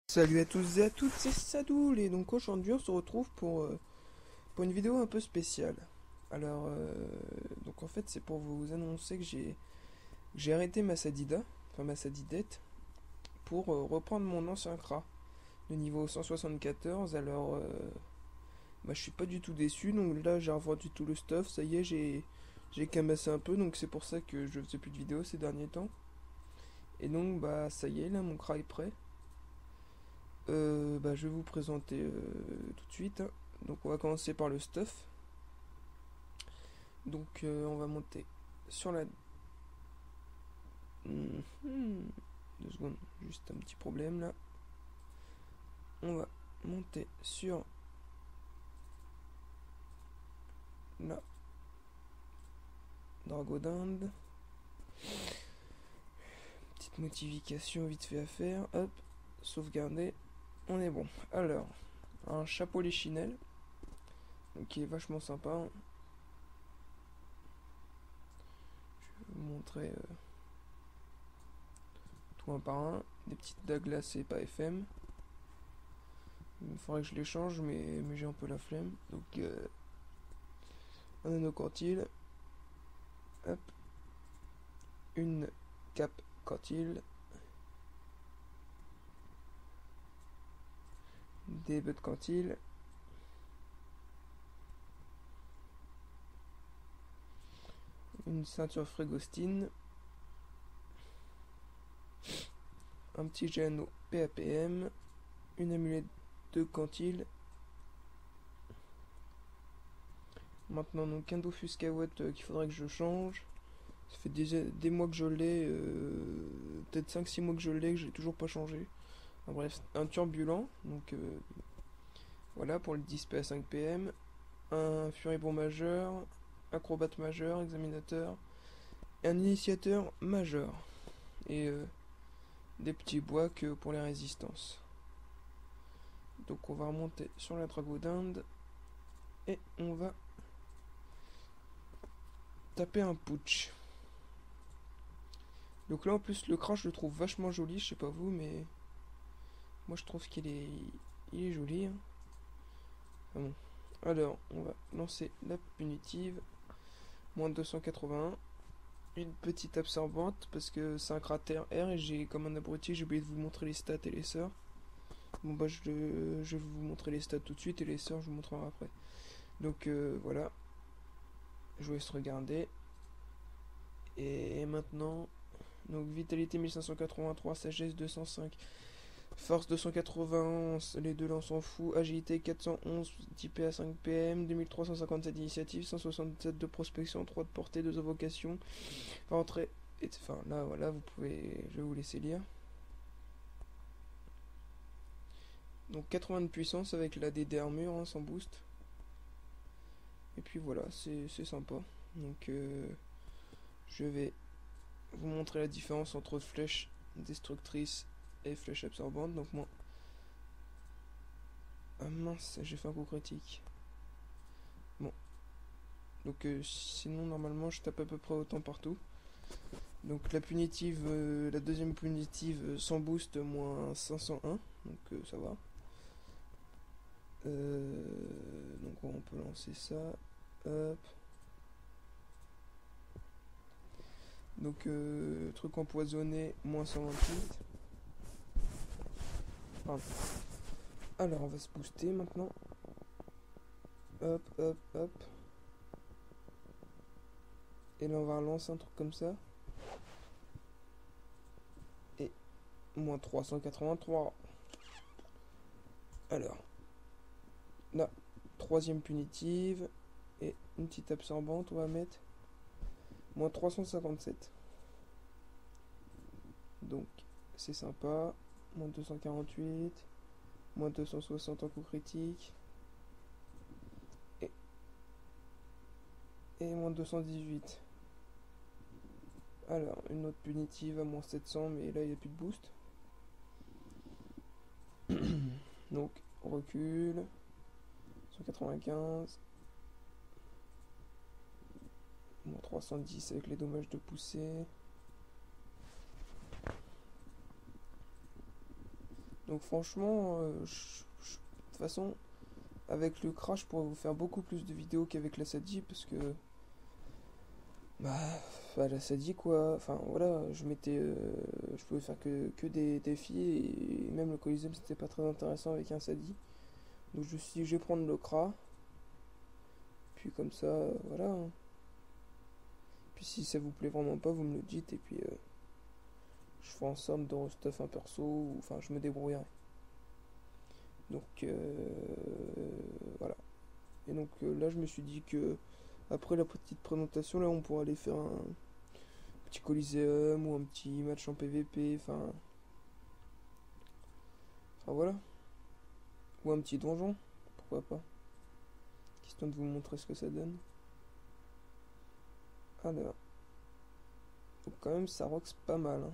Salut à tous et à toutes, c'est Sadoul et donc aujourd'hui on se retrouve pour une vidéo un peu spéciale. Alors donc en fait c'est pour vous annoncer que j'ai arrêté ma Sadida, enfin ma Sadidette, pour reprendre mon ancien CRA, le niveau 174. Alors bah, je suis pas du tout déçu, donc là j'ai revendu tout le stuff, ça y est j'ai camassé un peu, donc c'est pour ça que je faisais plus de vidéos ces derniers temps. Et donc bah ça y est, là mon CRA est prêt. Bah, je vais vous présenter tout de suite, hein. Donc on va commencer par le stuff. Donc on va monter sur la... Mhm. 2 secondes, juste un petit problème là. On va monter sur la Dragodinde. Petite modification vite fait à faire. Hop, sauvegarder. On est bon. Alors, un chapeau Léchinelle, donc qui est vachement sympa, hein. Je vais vous montrer tout un par un. Des petites dagues glacées pas FM. Il faudrait que je les change, mais j'ai un peu la flemme. Donc, un anneau quantile. Hop. Une cape quantile. Des bœufs de quantile. Une ceinture frégostine. Un petit anneau PAPM. Une amulette de quantile. Maintenant, donc, un Dofus Cahuète qu'il faudrait que je change. Ça fait des mois que je l'ai, peut-être 5-6 mois que je l'ai, que j'ai toujours pas changé. Enfin, bref, un turbulent, donc voilà pour le 10 à 5 PM. Un furibond majeur, acrobate majeur, examinateur, et un initiateur majeur. Et des petits bois que pour les résistances. Donc on va remonter sur la Dragodinde et on va taper un putsch. Donc là en plus le crash je le trouve vachement joli, je sais pas vous mais moi je trouve il est joli, hein. Ah bon. Alors on va lancer la punitive. Moins 281. Une petite absorbante parce que c'est un cratère R et j'ai comme un abruti j'ai oublié de vous montrer les stats et les sœurs. Bon bah je vais vous montrer les stats tout de suite et les sœurs je vous montrerai après. Donc voilà, je vous laisse regarder. Et maintenant, donc vitalité 1583, sagesse 205, force 291, les deux là on s'en fout, agilité 411, typé à 5 PM, 2357 d'initiative, 167 de prospection, 3 de portée, 2 invocations, rentrée, et enfin là voilà, vous pouvez, je vais vous laisser lire. Donc 80 de puissance avec la DD armure, hein, sans boost. Et puis voilà, c'est sympa. Donc je vais vous montrer la différence entre flèche destructrice et flèche absorbante. Donc moi... Ah mince, j'ai fait un coup critique. Bon, donc sinon normalement je tape à peu près autant partout. Donc la punitive, la deuxième punitive sans boost, moins 501, donc ça va. Donc on peut lancer ça. Hop. Donc truc empoisonné, moins 128. Pardon. Alors on va se booster maintenant. Hop, hop, hop. Et là on va relancer un truc comme ça. Et moins 383. Alors, là, troisième punitive. Et une petite absorbante, on va mettre. Moins 357. Donc, c'est sympa. Moins 248. Moins 260 en coup critique. Et, et moins 218. Alors, une autre punitive à moins 700, mais là, il n'y a plus de boost. Donc, on recule. 195. Moins 310 avec les dommages de poussée. Donc franchement, de toute façon, avec le crash, je pourrais vous faire beaucoup plus de vidéos qu'avec la Sadie, parce que bah, la Sadie quoi. Enfin voilà, je pouvais faire que des défis et même le Coliseum c'était pas très intéressant avec un Sadie. Donc je me suis dit, je vais prendre le Kra, puis comme ça, voilà, hein. Puis si ça vous plaît vraiment pas, vous me le dites et puis je ferai en sorte de restuff un perso, ou enfin je me débrouillerai. Donc voilà. Et donc là je me suis dit que après la petite présentation là on pourra aller faire un petit Coliseum ou un petit match en PVP, enfin voilà. Ou un petit donjon, pourquoi pas. Question de vous montrer ce que ça donne. Alors, donc quand même ça rox pas mal, hein.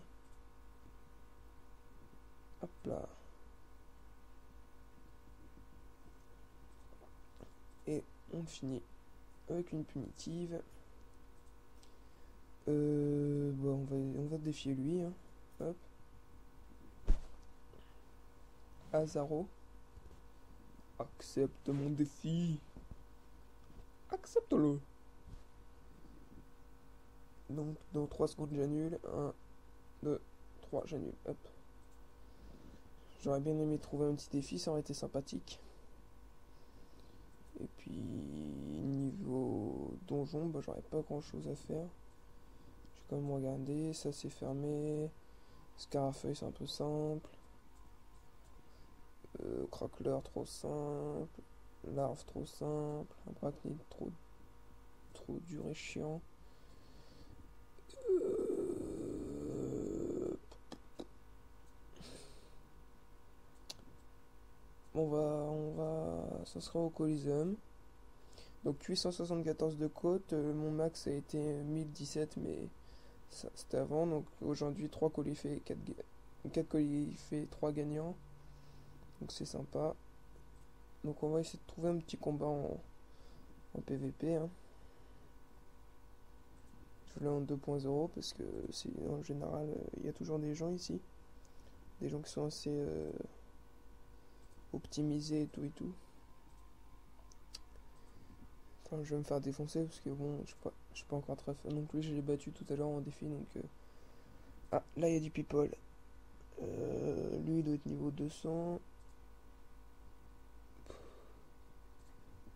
Hop là. Et on finit avec une punitive. Bah on va défier lui, hein. Hop. Azaro. Accepte mon défi. Accepte-le. Donc dans 3 secondes j'annule. 1, 2, 3, j'annule. Hop. J'aurais bien aimé trouver un petit défi, ça aurait été sympathique. Et puis niveau donjon, bah j'aurais pas grand chose à faire. Je vais quand même regarder, ça c'est fermé. Scarafeuille c'est un peu simple. Crackler trop simple. Larve trop simple. Arachnide trop dur et chiant. Ça sera au Coliseum. Donc 874 de côte, mon max a été 1017, mais c'était avant. Donc aujourd'hui 3 qualifiés, 4 qualifiés, 3 gagnants. Donc c'est sympa. Donc on va essayer de trouver un petit combat en PVP, hein. Je l'ai en 2.0 parce que en général il y a toujours des gens ici. Des gens qui sont assez optimisés et tout et tout. Enfin, je vais me faire défoncer parce que bon, je suis pas encore très fort non plus. Je l'ai battu tout à l'heure en défi donc. Ah, là il y a du people. Lui il doit être niveau 200.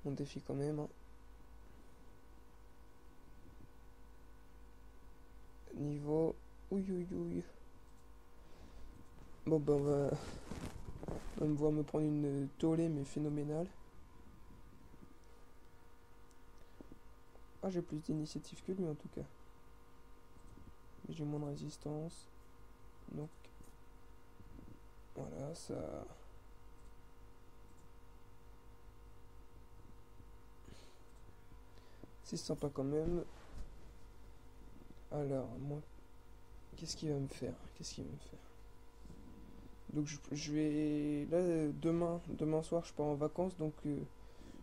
Mon défi quand même, hein. Niveau. Ouïe ouïe ouïe. Bon bah on va me voir me prendre une tollée mais phénoménale. Ah j'ai plus d'initiative que lui en tout cas. Mais j'ai moins de résistance. Donc voilà ça. C'est sympa quand même. Alors moi. Qu'est-ce qu'il va me faire? Donc je vais. Là demain soir je pars en vacances donc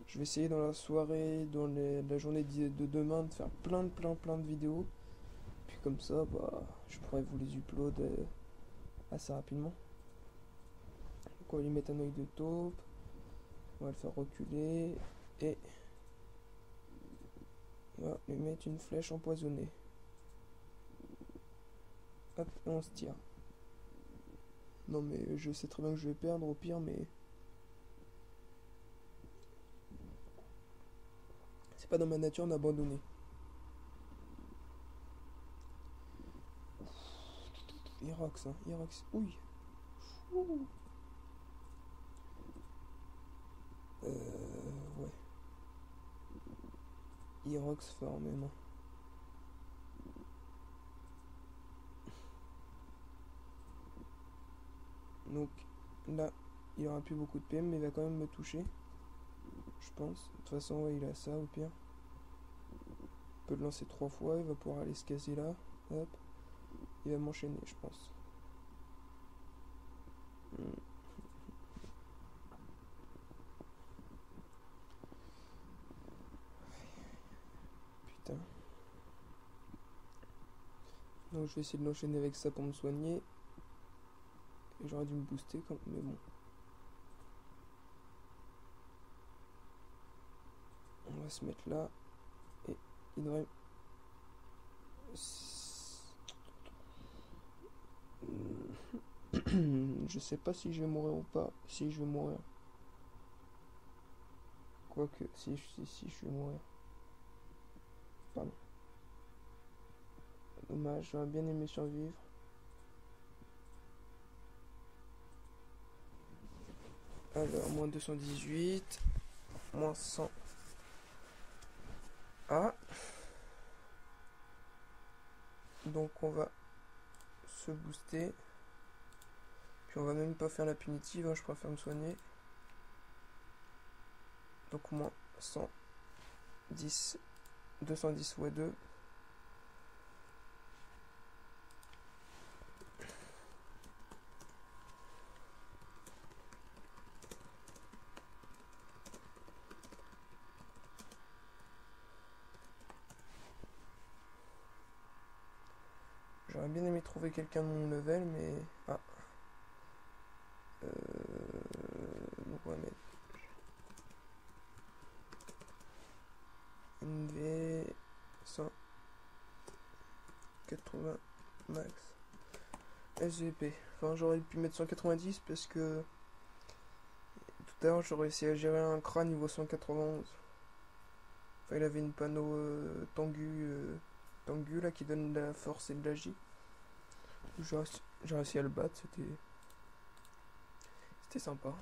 je vais essayer dans la soirée, dans la journée de demain de faire plein de vidéos. Puis comme ça, bah je pourrais vous les upload assez rapidement. Donc on va lui mettre un œil de taupe. On va le faire reculer. Et on va lui mettre une flèche empoisonnée. Hop, et on se tire. Non mais je sais très bien que je vais perdre au pire, mais c'est pas dans ma nature d'abandonner. Irox, hein, Irox. Oui. Ouh. Ouais. Irox fort même, hein. Donc là, il aura plus beaucoup de PM, mais il va quand même me toucher. Je pense. De toute façon, ouais, il a ça au pire. Il peut le lancer 3 fois, il va pouvoir aller se caser là. Hop. Il va m'enchaîner, je pense. Putain. Donc je vais essayer de l'enchaîner avec ça pour me soigner. J'aurais dû me booster, mais bon. On va se mettre là. Et il devrait... Je sais pas si je vais mourir ou pas. Si je vais mourir. Quoique, si je vais mourir. Pardon. Dommage, j'aurais bien aimé survivre. Alors, moins 218. Moins 100. Ah. Donc on va se booster. Puis on va même pas faire la punitive, hein, je préfère me soigner. Donc moins 110. 210 fois 2. J'aurais bien aimé trouver quelqu'un de mon level, mais... Ah. Donc on va mettre... NV... 180 max. SVP. Enfin, j'aurais pu mettre 190 parce que... Tout à l'heure, j'aurais essayé à gérer un crâne niveau 191. Enfin, il avait une panneau Tengu là qui donne de la force et de la J. J'ai réussi à le battre, c'était sympa.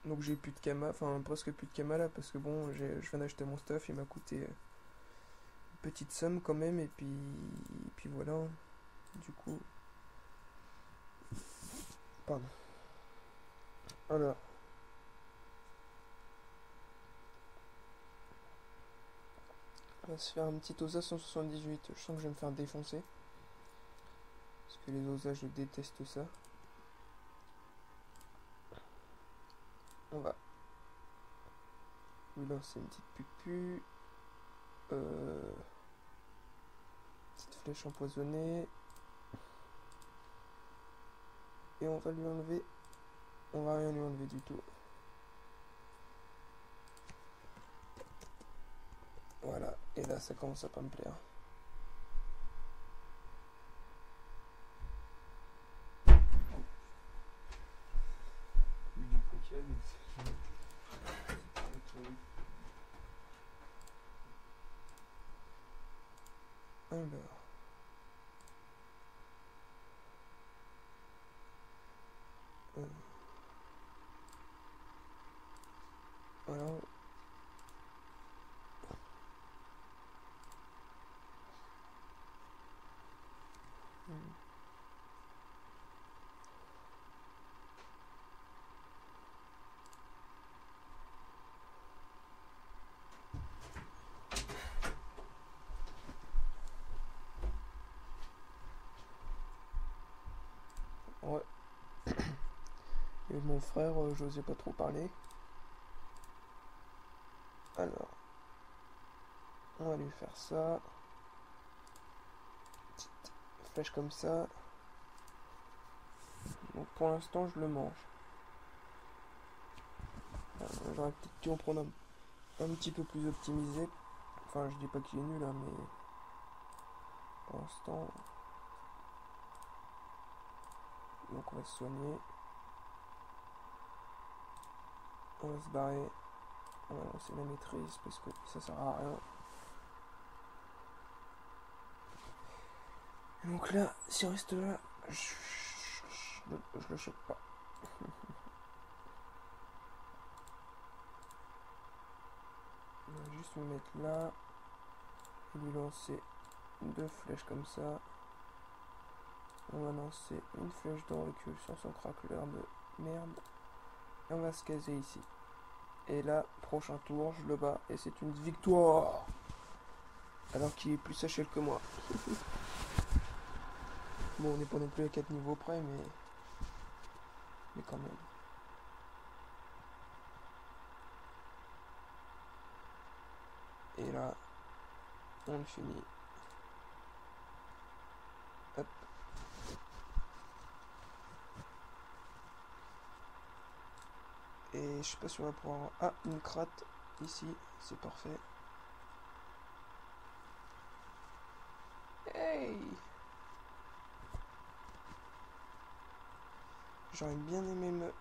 Donc j'ai plus de Kama, enfin presque plus de Kama là parce que bon, je viens d'acheter mon stuff, il m'a coûté une petite somme quand même et puis voilà. Du coup, pardon. Alors, on va se faire un petit Osa 178. Je sens que je vais me faire défoncer. Parce que les Osa, je déteste ça. On va lui lancer une petite pupu. Petite flèche empoisonnée. Et on va lui enlever. On va rien lui enlever du tout. Voilà. Et là, ça commence à pas me plaire. Alors. Voilà. Ouais. Et mon frère, j'osais pas trop parler. Alors. On va lui faire ça. Petite flèche comme ça. Donc pour l'instant, je le mange. J'aurais peut-être dû en prendre un petit peu plus optimisé. Enfin, je dis pas qu'il est nul, hein, mais pour l'instant. Donc on va se soigner. On va se barrer. On va lancer la maîtrise parce que ça sert à rien. Et donc là, si on reste là, je le chope pas. On va juste me mettre là. Et lui lancer 2 flèches comme ça. On va lancer une flèche de recul sur son craqueleur de merde. Et on va se caser ici. Et là, prochain tour, je le bats. Et c'est une victoire. Alors qu'il est plus HL que moi. Bon, on n'est pas non plus à 4 niveaux près, mais quand même. Et là, on le finit. Hop. Et je sais pas si on va pouvoir... Ah, une cratte ici, c'est parfait. Hey! J'aurais bien aimé me...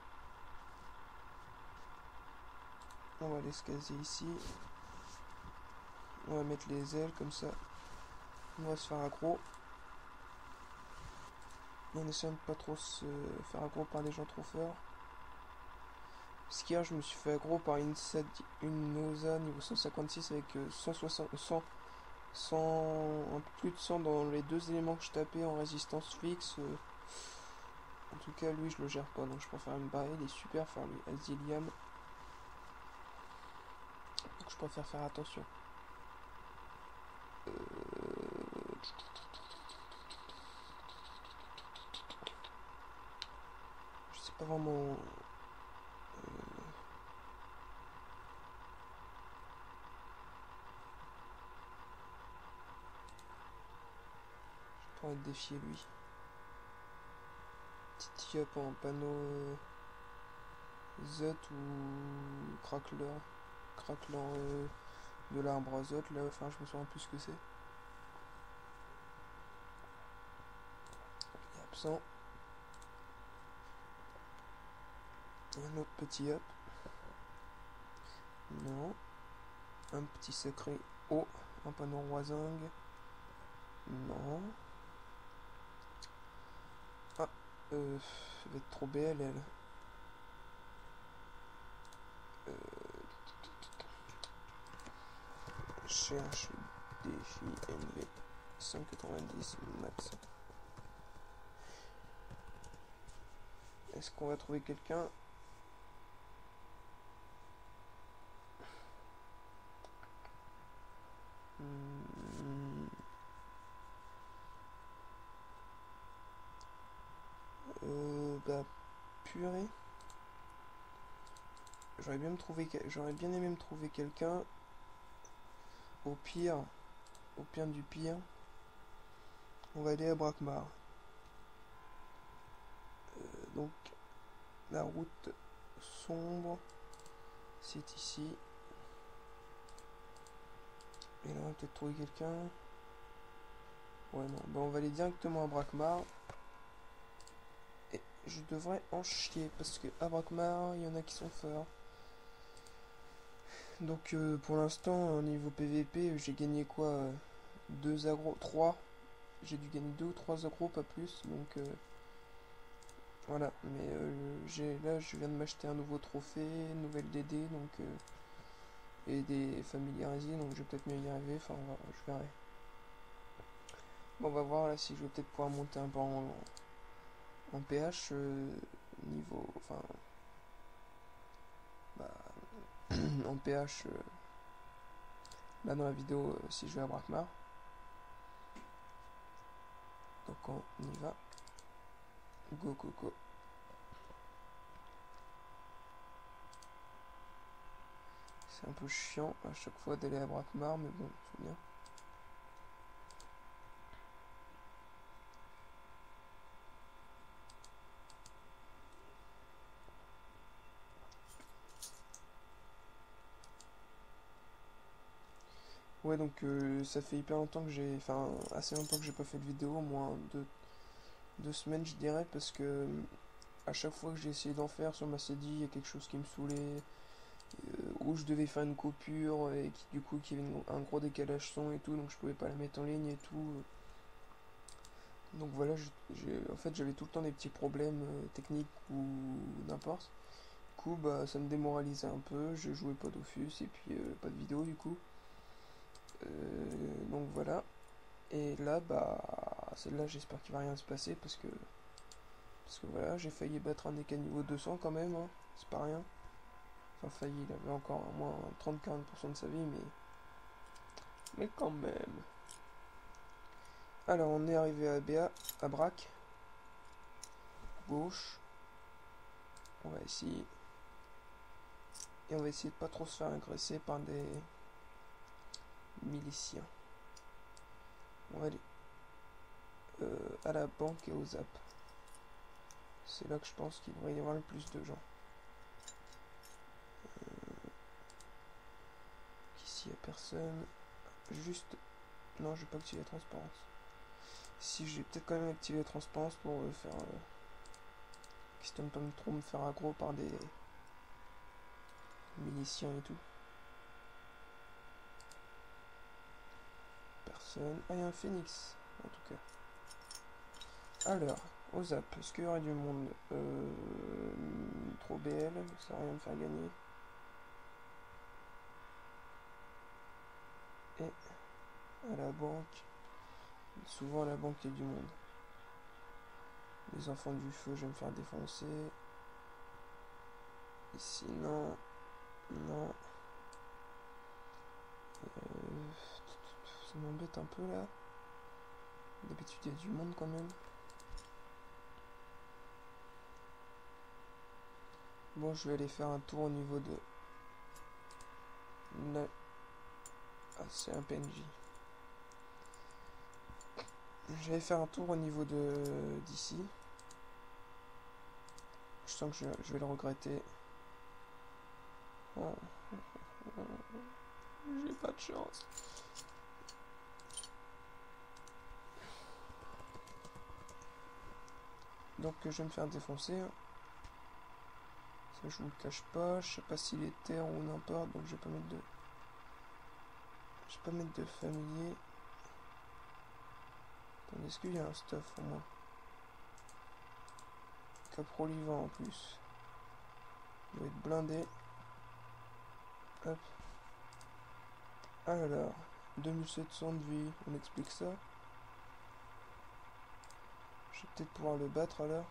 On va aller se caser ici. On va mettre les ailes comme ça. On va se faire aggro. En essayant de pas trop se faire aggro par des gens trop forts. Parce qu'hier je me suis fait aggro par une Osa niveau 156 avec 160, 100, un peu plus de 100 dans les deux éléments que je tapais en résistance fixe. En tout cas lui je le gère pas, donc je préfère me barrer. Il est super fort lui, Aziliam. Donc je préfère faire attention. Je sais pas vraiment... Pour être défier lui. Petit up en panneau Zot ou Crackler. Crackler de l'arbre à Zot là, enfin je me souviens plus ce que c'est. Il est absent. Un autre petit up. Non. Un petit secret. Oh, un panneau Roising. Non. Ah, ça va être trop BLL. Cherche défi NV 190 max. Est-ce qu'on va trouver quelqu'un? Bah purée. J'aurais bien aimé me trouver quelqu'un. Au pire du pire, on va aller à Brakmar. Donc la route sombre, c'est ici. Et là on va peut-être trouver quelqu'un. Ouais non, bah on va aller directement à Brakmar. Et je devrais en chier parce que à Brakmar, il y en a qui sont forts. Donc pour l'instant, au niveau PVP, j'ai gagné quoi 2 agros, 3. J'ai dû gagner 2 ou 3 agros, pas plus. Donc voilà, mais là je viens de m'acheter un nouveau trophée, une nouvelle DD, donc et des familiariser, donc je vais peut-être mieux y arriver, enfin je verrai. Bon, on va voir là si je vais peut-être pouvoir monter un peu en PH niveau, enfin bah, en PH là dans la vidéo si je vais à Brakmar. Donc on y va. Go go go. C'est un peu chiant à chaque fois d'aller à Brakmar, mais bon, c'est bien. Ouais, donc ça fait hyper longtemps que j'ai... Enfin, assez longtemps que j'ai pas fait de vidéo, au moins 2 semaines je dirais, parce que à chaque fois que j'ai essayé d'en faire sur ma CD, il y a quelque chose qui me saoulait, où je devais faire une coupure, et qui du coup qui avait un gros décalage son et tout, donc je pouvais pas la mettre en ligne et tout. Donc voilà, en fait j'avais tout le temps des petits problèmes techniques ou n'importe. Du coup, bah ça me démoralisait un peu, je jouais pas Dofus et puis pas de vidéo du coup. Donc voilà. Et là, bah, celle-là, j'espère qu'il va rien se passer parce que voilà, j'ai failli battre un Eka niveau 200 quand même, hein, c'est pas rien. Enfin, failli, il avait encore au moins 30-40% de sa vie, mais quand même. Alors, on est arrivé à BA, à Brac, gauche. On va essayer. Et on va essayer de pas trop se faire agresser par des miliciens. On va aller à la banque et aux ZAP. C'est là que je pense qu'il devrait y avoir le plus de gens. personne. Juste... Non, je vais pas activer la transparence. Si, j'ai peut-être quand même activé la transparence pour faire... question de pas trop me faire aggro par des miliciens et tout. Personne. Ah, il y a un phénix, en tout cas. Alors, au zap, est-ce qu'il y aurait du monde? Trop BL, ça va rien me faire gagner. Et à la banque, souvent à la banque il y a du monde. Les enfants du feu, je vais me faire défoncer. Ici, non. Non. Ça m'embête un peu là. D'habitude, il y a du monde quand même. Bon, je vais aller faire un tour au niveau de... Ah, c'est un PNJ. Je vais faire un tour au niveau de d'ici. Je sens que je vais le regretter. Oh. J'ai pas de chance. Donc je vais me faire défoncer. Ça, je vous le cache pas. Je sais pas s'il est terre ou n'importe. Donc je vais pas mettre de... Je vais pas mettre de familier. Attendez, est-ce qu'il y a un stuff pour moi? Caprolivant en plus. Il doit être blindé. Hop. Alors, 2700 de vie, on explique ça. Je vais peut-être pouvoir le battre alors.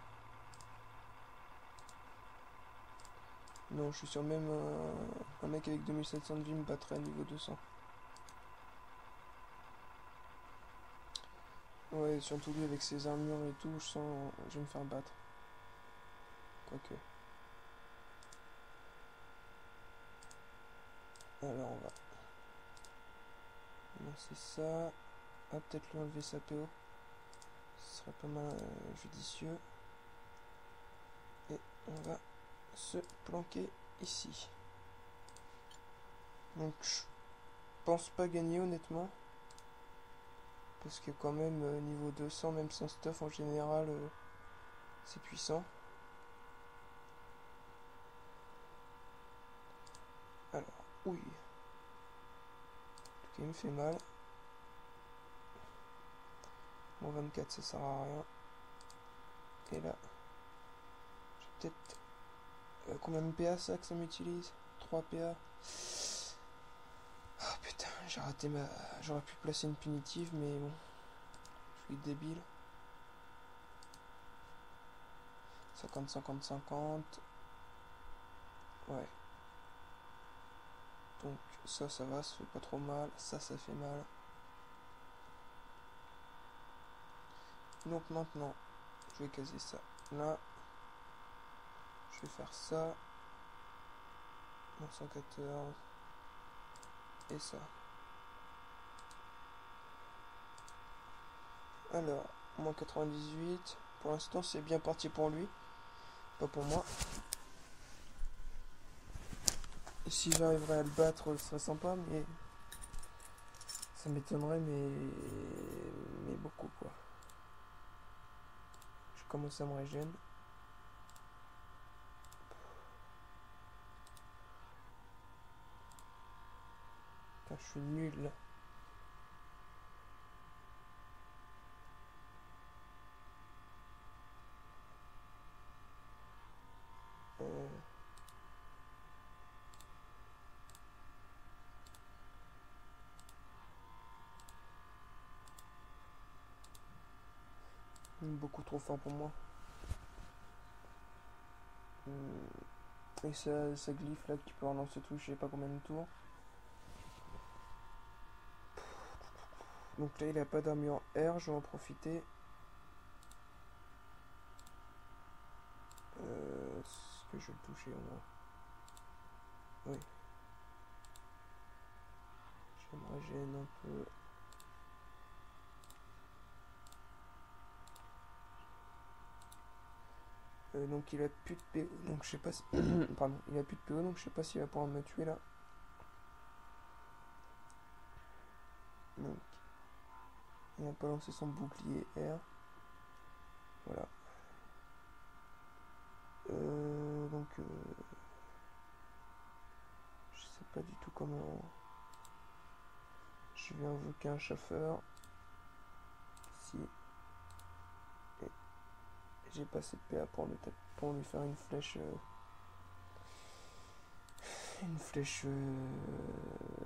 Non, je suis sûr même un mec avec 2700 de vie me battrait à niveau 200. Ouais, surtout lui avec ses armures et tout, je sens je vais me faire battre. Quoique. Alors on va lancer ça. Ah, peut-être lui enlever sa PO. Ce serait pas mal judicieux. Et on va se planquer ici. Donc je pense pas gagner honnêtement. Parce que quand même niveau 200, même sans stuff en général, c'est puissant. Alors, oui. En tout cas, il me fait mal. Mon 24, ça sert à rien. Et là, j'ai peut-être... combien de PA ça que ça m'utilise? 3 PA. Oh putain, j'ai raté ma... J'aurais pu placer une punitive, mais bon. Je suis débile. 50, 50, 50. Ouais. Donc ça va, ça fait pas trop mal. Ça fait mal. Donc maintenant, je vais caser ça là. Je vais faire ça. 114. Et ça. Alors, moins 98. Pour l'instant, c'est bien parti pour lui. Pas pour moi. Et si j'arriverais à le battre, ce serait sympa, mais... Ça m'étonnerait, mais beaucoup, quoi. Je commence à me régénérer. Putain, je suis nul, là. Beaucoup trop fort pour moi. Et ça glyphe là qui peut relancer tout, je sais pas combien de tours. Donc là il a pas d'armure R, je vais en profiter. Est-ce que je vais le toucher au moins? Oui. Je me régène un peu. Donc il a plus de PO, donc je sais pas si... Pardon, il a plus de PO, donc je sais pas s'il va pouvoir me tuer là. Il n'a pas lancé son bouclier R. Voilà. Donc, je sais pas du tout comment. Je vais invoquer un chauffeur. Si. Et j'ai pas assez de PA pour lui faire une flèche. Une flèche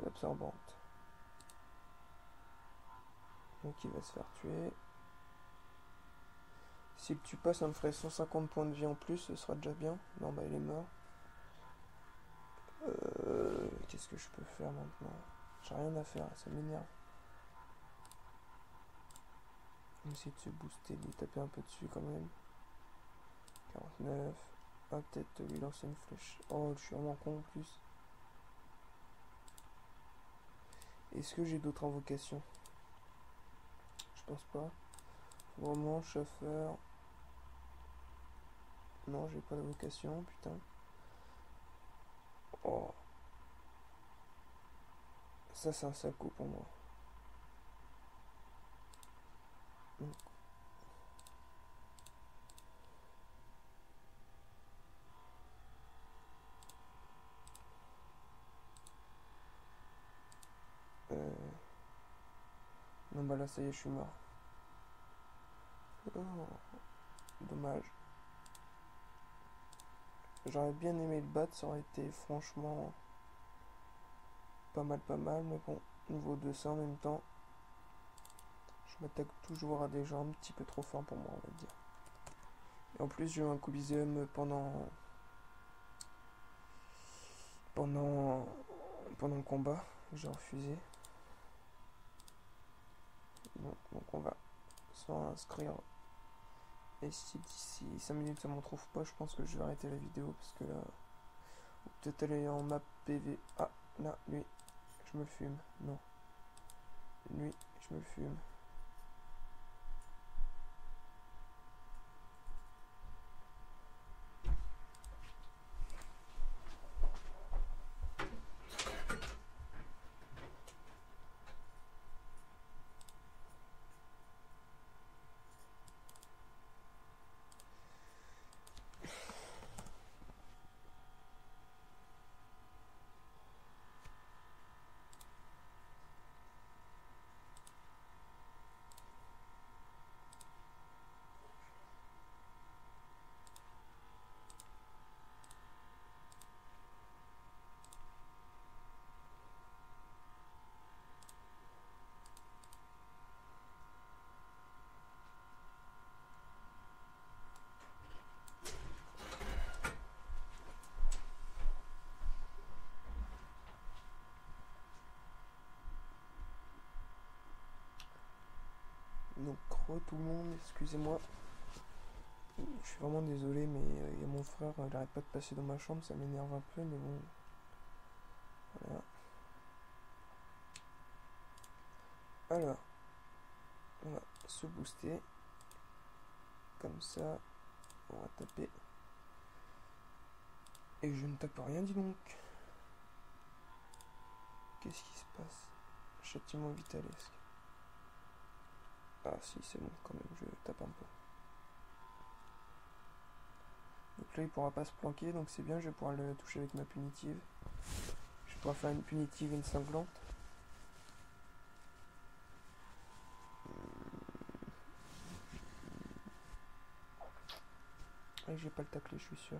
absorbante. Donc il va se faire tuer. Si le tue pas, ça me ferait 150 points de vie en plus, ce sera déjà bien. Non, bah il est mort. Qu'est-ce que je peux faire maintenant? J'ai rien à faire, ça m'énerve. On va essayer de se booster, de lui taper un peu dessus quand même. 49. Ah, peut-être lui lancer une flèche. Oh, je suis vraiment con en plus. Est-ce que j'ai d'autres invocations? Je pense pas. Vraiment, chauffeur. Non, j'ai pas d'invocation, putain. Oh. Ça, c'est un sale coup pour moi. Donc, non, bah là, ça y est, je suis mort. Oh, dommage. J'aurais bien aimé le battre, ça aurait été franchement pas mal, mais bon, niveau 200 en même temps, je m'attaque toujours à des gens un petit peu trop forts pour moi, on va dire. Et en plus, j'ai eu un Cubisium pendant le combat, j'ai refusé. Donc on va s'en inscrire. Et si d'ici 5 minutes ça m'en trouve pas, je pense que je vais arrêter la vidéo parce que là. Ou peut-être aller en map PV. Ah, là, lui, je me le fume. Non. Lui, je me le fume. Donc, tout le monde, excusez-moi. Je suis vraiment désolé, mais il y a mon frère, il arrête pas de passer dans ma chambre, ça m'énerve un peu, mais bon. Voilà. Alors, on va se booster. Comme ça, on va taper. Et je ne tape rien, dis donc. Qu'est-ce qui se passe? Châtiment vitalesque. Ah si, c'est bon, quand même, je tape un peu. Donc là, il pourra pas se planquer, donc c'est bien, je vais pouvoir le toucher avec ma punitive. Je vais pouvoir faire une punitive et une cinglante. Et je vais pas le tacler, je suis sûr.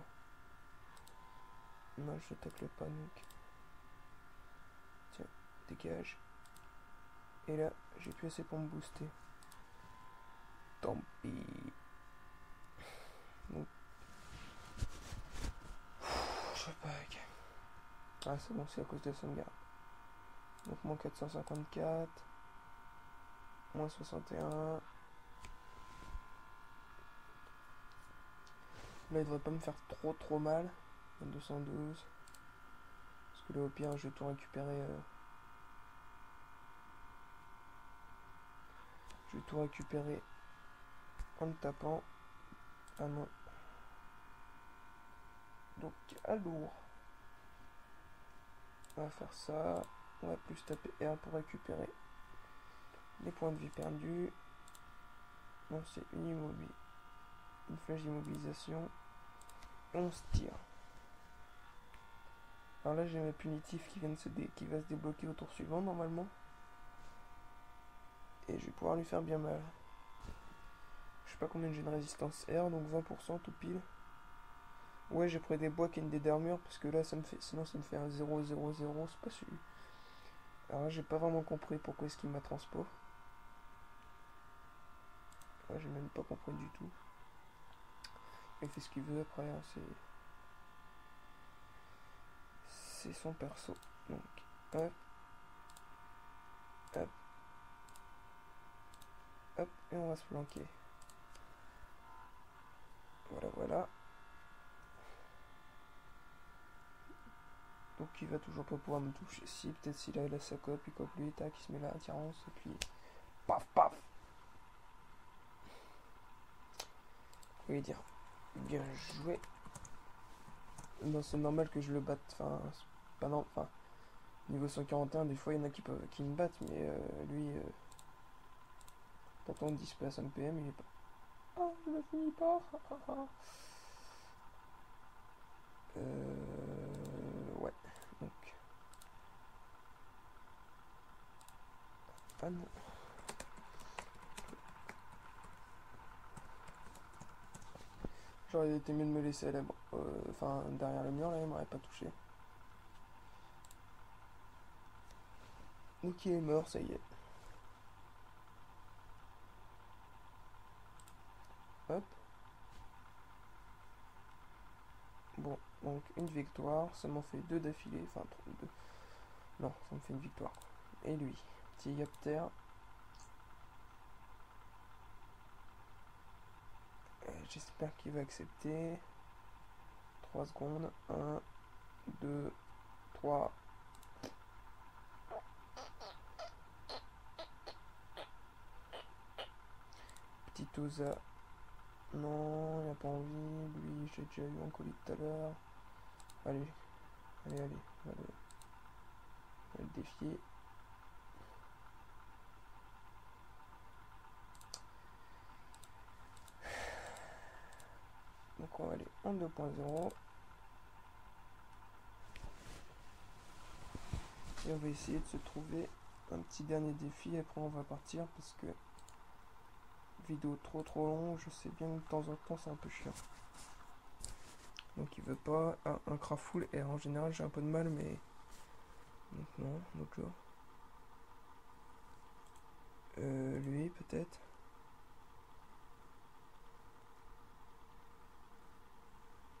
Non, je le tacle pas, donc. Tiens, dégage. Et là, j'ai plus assez pour me booster. Tant pis. Donc. Je bug. Ah, c'est bon, c'est à cause de sauvegarde. Donc, moins 454. Moins 61. Là, il devrait pas me faire trop mal. 212. Parce que là, au pire, je vais tout récupérer. Je vais tout récupérer en le tapant. Ah non. Donc, alors. On va faire ça. On va plus taper R pour récupérer. Les points de vie perdus. Bon, c'est une flèche d'immobilisation. On se tire. Alors là, j'ai mes punitifs qui va se débloquer au tour suivant, normalement. Et je vais pouvoir lui faire bien mal. Je sais pas combien j'ai de résistance R, donc 20% tout pile. Ouais, j'ai pris des bois qui ont des d'armure, parce que là, sinon ça me fait un 0-0-0, c'est pas celui. Alors là, j'ai pas vraiment compris pourquoi est-ce qu'il m'a transpo. Ouais, j'ai même pas compris du tout. Il fait ce qu'il veut après, hein, c'est son perso. Donc, hop, hop, hop, et on va se planquer. Voilà, voilà. Donc il va toujours pas pouvoir me toucher. Si, peut-être s'il a sa cope, il cope lui, tac, il se met là, attirance, et puis paf, paf. Je vais dire, bien joué. Non, c'est normal que je le batte, enfin, pas non, enfin, niveau 141, des fois il y en a qui me battent, mais lui, pourtant 10 PS PM, il est pas. Ah, je le finis pas. Ouais, donc. Fan. J'aurais été mieux de me laisser aller, enfin, derrière le mur là, il m'aurait pas touché. Donc il est mort, ça y est. Hop. Bon, donc une victoire, ça m'en fait deux d'affilée, enfin deux. Non, ça me fait une victoire. Et lui, petit Yapter. J'espère qu'il va accepter. 3 secondes. 1, 2, 3. Petit Oza. Non, il n'a pas envie. Lui, j'ai déjà eu en colis tout à l'heure. Allez, allez, on va le défier. Donc on va aller en 2.0. Et on va essayer de se trouver un petit dernier défi. Après on va partir parce que vidéo trop long. Je sais bien que de temps en temps c'est un peu chiant. Donc il veut pas. Ah, un crafoul. Et en général j'ai un peu de mal mais. Donc non, donc là. Lui peut-être.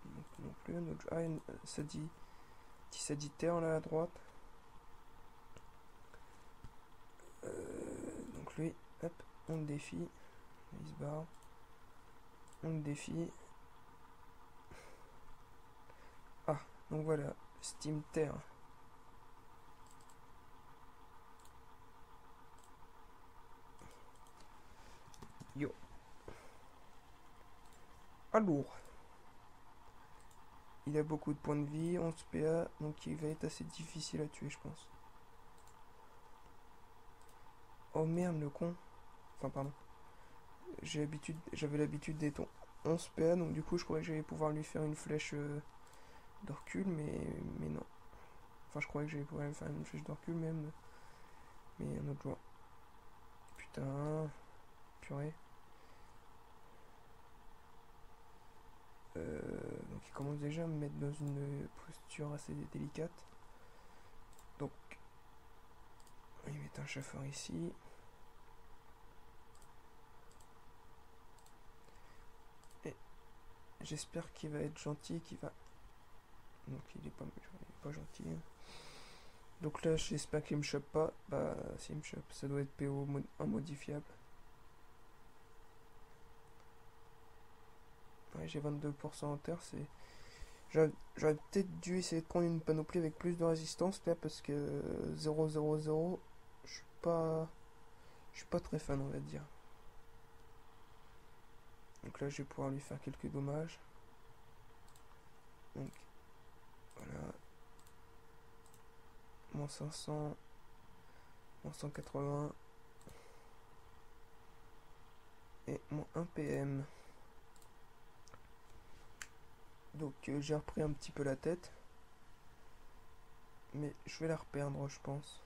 Donc non plus un autre. Ah, ça dit. Petit sagittaire là à droite. Donc lui, hop, on le défie. Il se barre. On le défie. Ah, donc voilà, Steam Terre. Yo. Alors. Il a beaucoup de points de vie, 11 PA, donc il va être assez difficile à tuer, je pense. Oh merde, le con. Enfin, pardon. J'avais l'habitude d'être 11 PA, donc du coup, je croyais que j'allais pouvoir lui faire une flèche de recul, mais non. Enfin, je croyais que j'allais pouvoir lui faire une flèche de recul, même. Mais un autre joueur. Putain. Purée. Donc il commence déjà à me mettre dans une posture assez délicate. Donc, il met un chauffeur ici. Et j'espère qu'il va être gentil, qu'il va... Donc il est pas gentil. Donc là, j'espère qu'il me chope pas. Bah, s'il me chope, ça doit être PO immodifiable. Ouais, j'ai 22% en terre, c'est... J'aurais peut-être dû essayer de prendre une panoplie avec plus de résistance là parce que 0-0-0, je suis pas très fan, on va dire. Donc là je vais pouvoir lui faire quelques dommages. Donc voilà. Moins 500, moins 180. et moins 1 PM. Donc j'ai repris un petit peu la tête. Mais je vais la reperdre, je pense.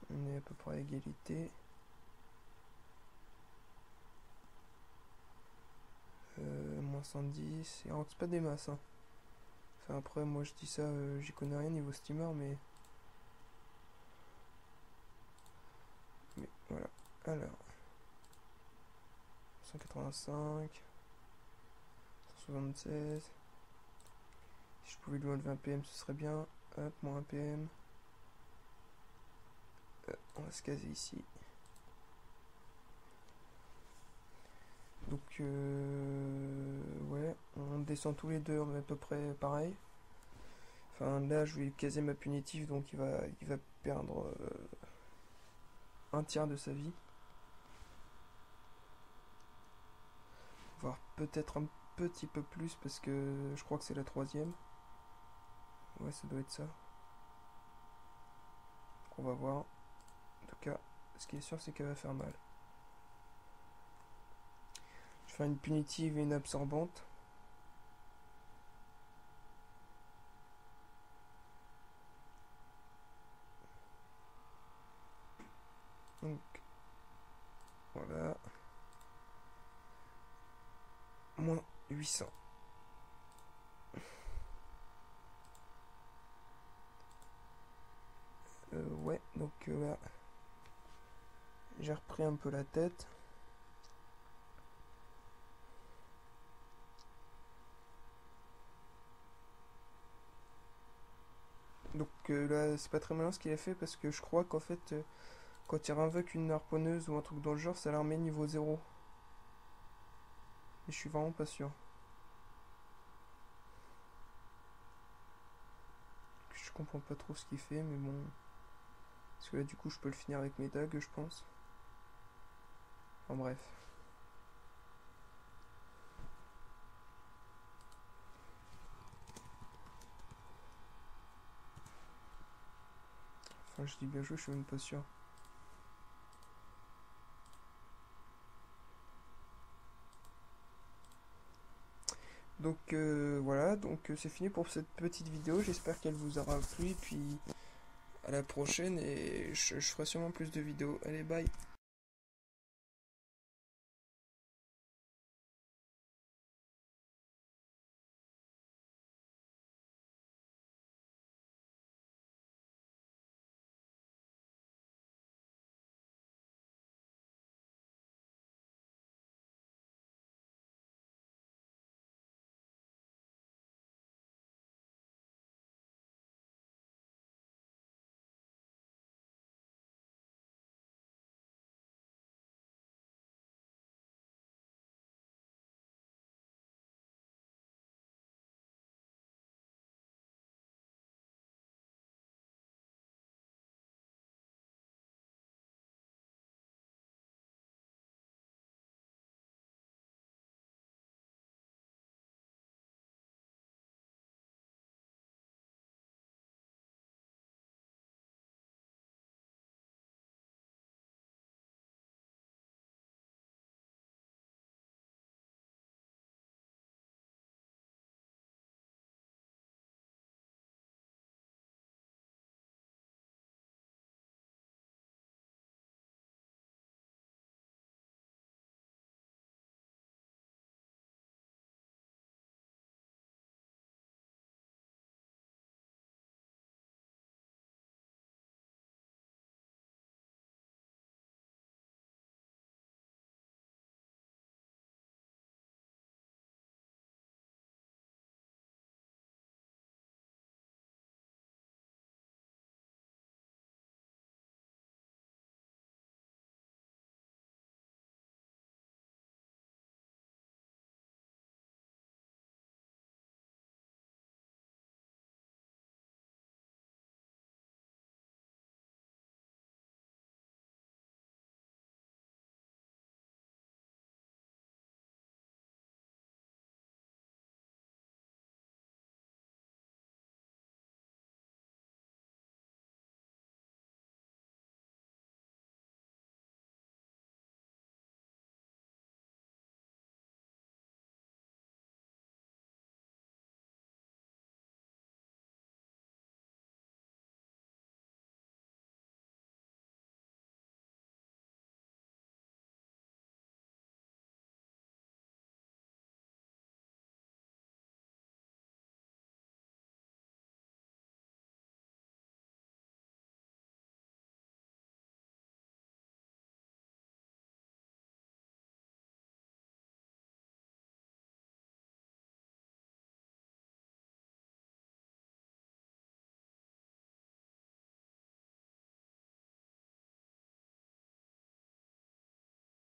On est à peu près à égalité. Moins 110. Et c'est pas des masses. Hein. Enfin, après, moi je dis ça, j'y connais rien niveau steamer, mais. Mais voilà. Alors. 185. 176. Si je pouvais lui enlever un PM, ce serait bien. Hop, moins un PM. On va se caser ici. Donc, ouais, on descend tous les deux, mais à peu près pareil. Enfin, là, je vais caser ma punitive, donc il va perdre un tiers de sa vie. Voire peut-être un petit peu plus, parce que je crois que c'est la troisième. Ouais, ça doit être ça. On va voir. En tout cas, ce qui est sûr, c'est qu'elle va faire mal. Je vais faire une punitive et une absorbante. Donc, voilà. Moins 800. Ouais, donc là, j'ai repris un peu la tête. Donc là, c'est pas très malin ce qu'il a fait parce que je crois qu'en fait, quand il invoque une harponneuse ou un truc dans le genre, ça la remet niveau 0. Et je suis vraiment pas sûr. Je comprends pas trop ce qu'il fait, mais bon. Parce que là, du coup, je peux le finir avec mes dagues, je pense. Enfin bref. Enfin, je dis bien joué, je suis même pas sûr. Donc voilà, donc c'est fini pour cette petite vidéo. J'espère qu'elle vous aura plu. Et puis à la prochaine et je ferai sûrement plus de vidéos. Allez, bye!